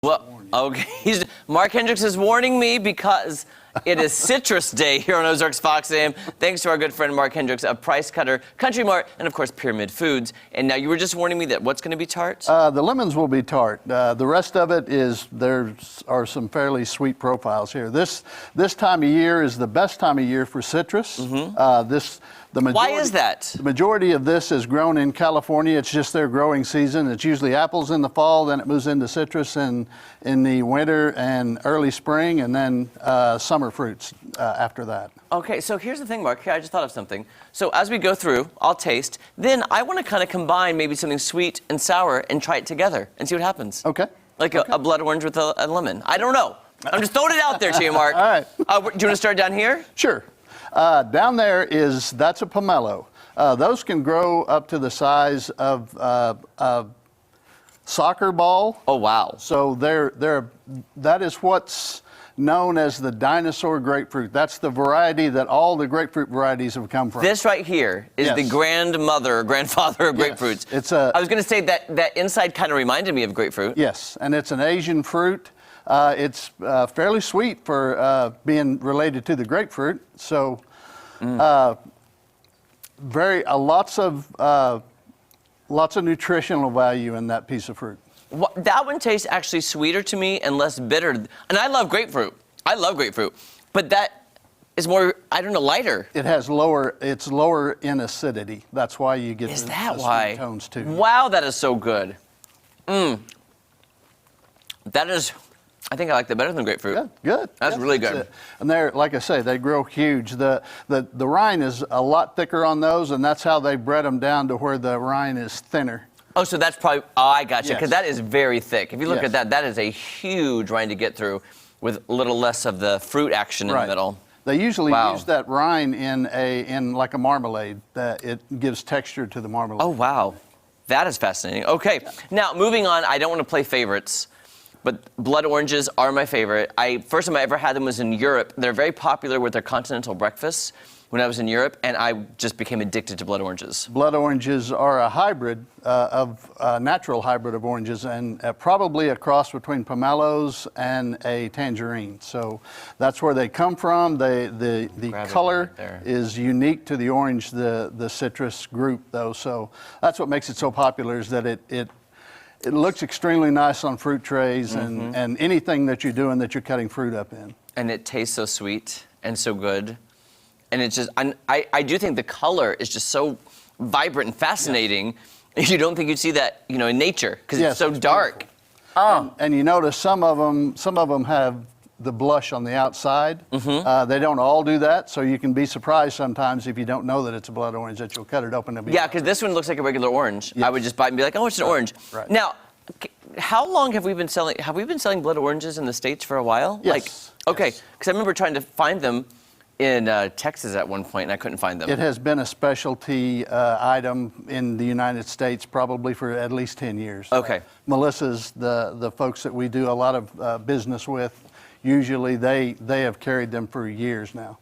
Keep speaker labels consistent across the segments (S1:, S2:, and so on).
S1: Well, okay. Mark Hendricks is warning me because it is Citrus Day here on Ozarks Fox AM. Thanks to our good friend Mark Hendricks of Price Cutter, Country Mart, and of course Pyramid Foods. And now you were just warning me that what's going to be tart?
S2: The lemons will be tart. The rest of it is, there are some fairly sweet profiles here. This time of year is the best time of year for citrus.
S1: Why is that?
S2: The majority of this is grown in California. It's just their growing season. It's usually apples in the fall, then it moves into citrus in the winter and early spring, and then summer fruits after that.
S1: Okay, so here's the thing, Mark. Here, I just thought of something. So as we go through, I'll taste. Then I want to kind of combine maybe something sweet and sour and try it together and see what happens.
S2: Okay.
S1: Like a blood orange with a lemon. I don't know. I'm just throwing it out there to you, Mark.
S2: All right.
S1: Do you want to start down here?
S2: Sure. Down there that's a pomelo. Those can grow up to the size of a soccer ball.
S1: Oh, wow.
S2: So that is what's known as the dinosaur grapefruit. That's the variety that all the grapefruit varieties have come from.
S1: This right here is the grandmother or grandfather of grapefruits.
S2: Yes,
S1: I was going to say that inside kind of reminded me of grapefruit.
S2: Yes, and it's an Asian fruit. It's fairly sweet for being related to the grapefruit. So, lots of nutritional value in that piece of fruit.
S1: Well, that one tastes actually sweeter to me and less bitter. And I love grapefruit. I love grapefruit, but that is more, I don't know, lighter.
S2: It's lower in acidity. That's why you get the sweet tones too.
S1: Wow, that is so good. That is. I think I like that better than grapefruit.
S2: Good.
S1: That's really good.
S2: And they're, like I say, they grow huge. The rind is a lot thicker on those, and that's how they bred them down to where the rind is thinner.
S1: Oh, so that's probably, I gotcha, because that is very thick. If you look at that, that is a huge rind to get through with a little less of the fruit action in the middle.
S2: They usually use that rind in like a marmalade. It gives texture to the marmalade.
S1: Oh, wow. That is fascinating. Okay, now moving on, I don't want to play favorites. But blood oranges are my favorite. First time I ever had them was in Europe. They're very popular with their continental breakfasts when I was in Europe, and I just became addicted to blood oranges.
S2: Blood oranges are a hybrid natural hybrid of oranges, and probably a cross between pomelos and a tangerine. So that's where they come from. The color is unique to the orange, the citrus group, though. So that's what makes it so popular, is that it looks extremely nice on fruit trays and anything that you're doing that you're cutting fruit up in. And
S1: it tastes so sweet and so good. And it's just, I do think the color is just so vibrant and fascinating. You don't think you'd see that, in nature, because it's so dark.
S2: And you notice some of them have the blush on the outside. They don't all do that, so you can be surprised sometimes if you don't know that it's a blood orange, that you'll cut it open and be
S1: because this one looks like a regular orange. I would just buy it and be like, oh, it's an orange.
S2: Right.
S1: Now, how long have we been selling blood oranges in the States for a while?
S2: Yes.
S1: Okay, because I remember trying to find them in Texas at one point, and I couldn't find them.
S2: It has been a specialty item in the United States probably for at least 10 years.
S1: Okay.
S2: Melissa's, the folks that we do a lot of business with, usually they have carried them for years now.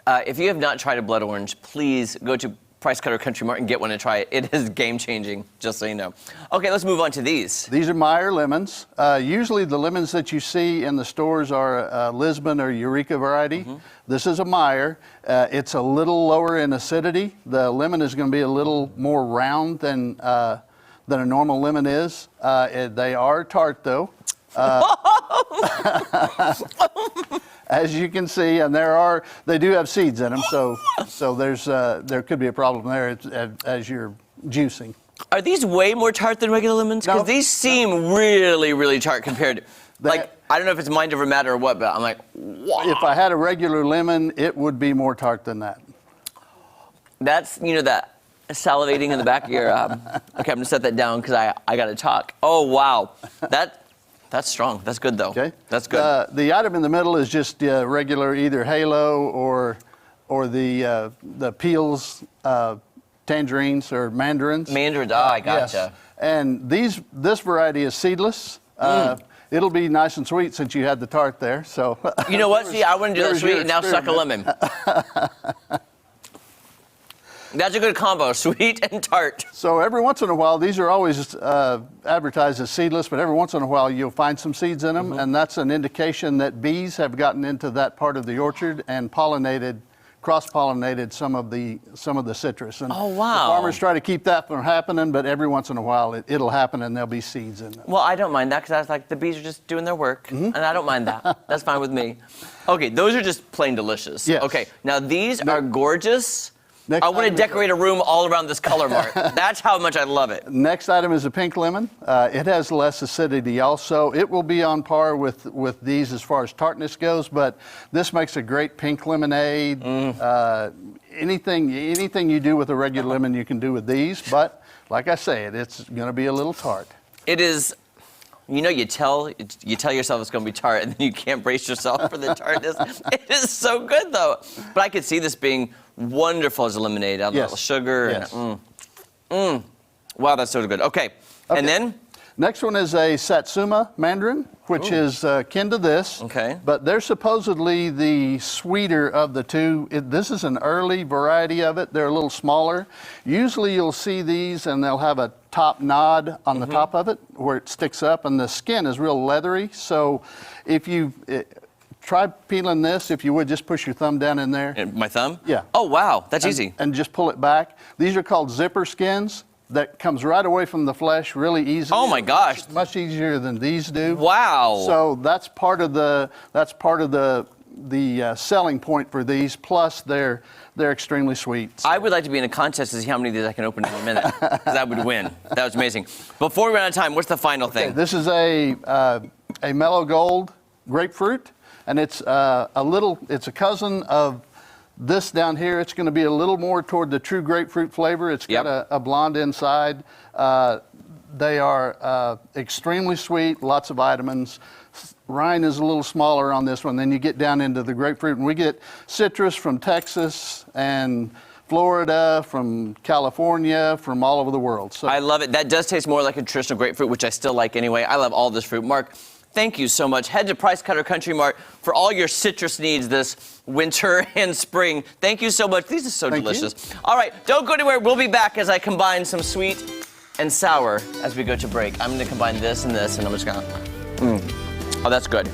S1: If you have not tried a blood orange, please go to Price Cutter Country Mart and get one and try it. It is game-changing, just so you know. Okay, let's move on to these.
S2: These are Meyer lemons. Usually the lemons that you see in the stores are Lisbon or Eureka variety. This is a Meyer. It's a little lower in acidity. The lemon is going to be a little more round than a normal lemon is. They are tart, though. As you can see, and they do have seeds in them, so there could be a problem there as you're juicing.
S1: Are these way more tart than regular lemons? Because these seem really, really tart compared to, I don't know if it's mind over matter or what, but I'm like, wow.
S2: If I had a regular lemon, it would be more tart than that.
S1: That's, that salivating in the back of your, okay, I'm gonna set that down because I gotta talk. Oh, wow. That's strong. That's good, though.
S2: Okay.
S1: That's good.
S2: The item in the middle is just regular either halo or the peels, tangerines or mandarins.
S1: Mandarins. I gotcha.
S2: Yes. And this variety is seedless. It'll be nice and sweet since you had the tart there. So.
S1: You know what? See, I wouldn't do that sweet. Now suck a lemon. That's a good combo, sweet and tart.
S2: So every once in a while, these are always advertised as seedless, but every once in a while you'll find some seeds in them, and that's an indication that bees have gotten into that part of the orchard and cross-pollinated some of the citrus. And
S1: Oh, wow.
S2: the farmers try to keep that from happening, but every once in a while it'll happen and there'll be seeds in them.
S1: Well, I don't mind that because I was like, the bees are just doing their work, and I don't mind that. That's fine with me. Okay, those are just plain delicious.
S2: Yes.
S1: Okay, now these are gorgeous.
S2: Next
S1: I want to
S2: item is-
S1: decorate a room all around this color, Mark. That's how much I love it.
S2: Next item is a pink lemon. It has less acidity also. It will be on par with these as far as tartness goes, but this makes a great pink lemonade. Anything you do with a regular lemon, you can do with these, but like I say, it's going to be a little tart.
S1: It is, you know, you tell yourself it's going to be tart, and then you can't brace yourself for the tartness. It is so good, though. But I could see this being wonderful as a lemonade. Add a little sugar.
S2: Yes.
S1: And, wow, that's so good. Okay, and then?
S2: Next one is a Satsuma mandarin, which is kin to this.
S1: Okay.
S2: But they're supposedly the sweeter of the two. This is an early variety of it. They're a little smaller. Usually you'll see these and they'll have a top nod on the top of it where it sticks up, and the skin is real leathery. So if you try peeling this, if you would, just push your thumb down in there.
S1: My thumb?
S2: Yeah.
S1: Oh, wow, that's easy.
S2: And just pull it back. These are called zipper skins. That comes right away from the flesh really easily.
S1: Oh my gosh.
S2: Much easier than these do.
S1: Wow.
S2: So that's part of the selling point for these. Plus they're extremely sweet.
S1: I would like to be in a contest to see how many of these I can open in a minute, because I would win. That was amazing. Before we run out of time, what's the final thing?
S2: This is a mellow gold grapefruit, and it's it's a cousin of this down here. It's going to be a little more toward the true grapefruit flavor. It's got a blonde inside. They are extremely sweet, lots of vitamins. Rind is a little smaller on this one. Then you get down into the grapefruit, and we get citrus from Texas and Florida, from California, from all over the world. So
S1: I love it. That does taste more like a traditional grapefruit, which I still like anyway. I love all this fruit. Mark, thank you so much. Head to Price Cutter Country Mart for all your citrus needs this winter and spring. Thank you so much. These are so delicious. All right, don't go anywhere. We'll be back as I combine some sweet and sour as we go to break. I'm going to combine this and this, and I'm just going to... Oh, that's good.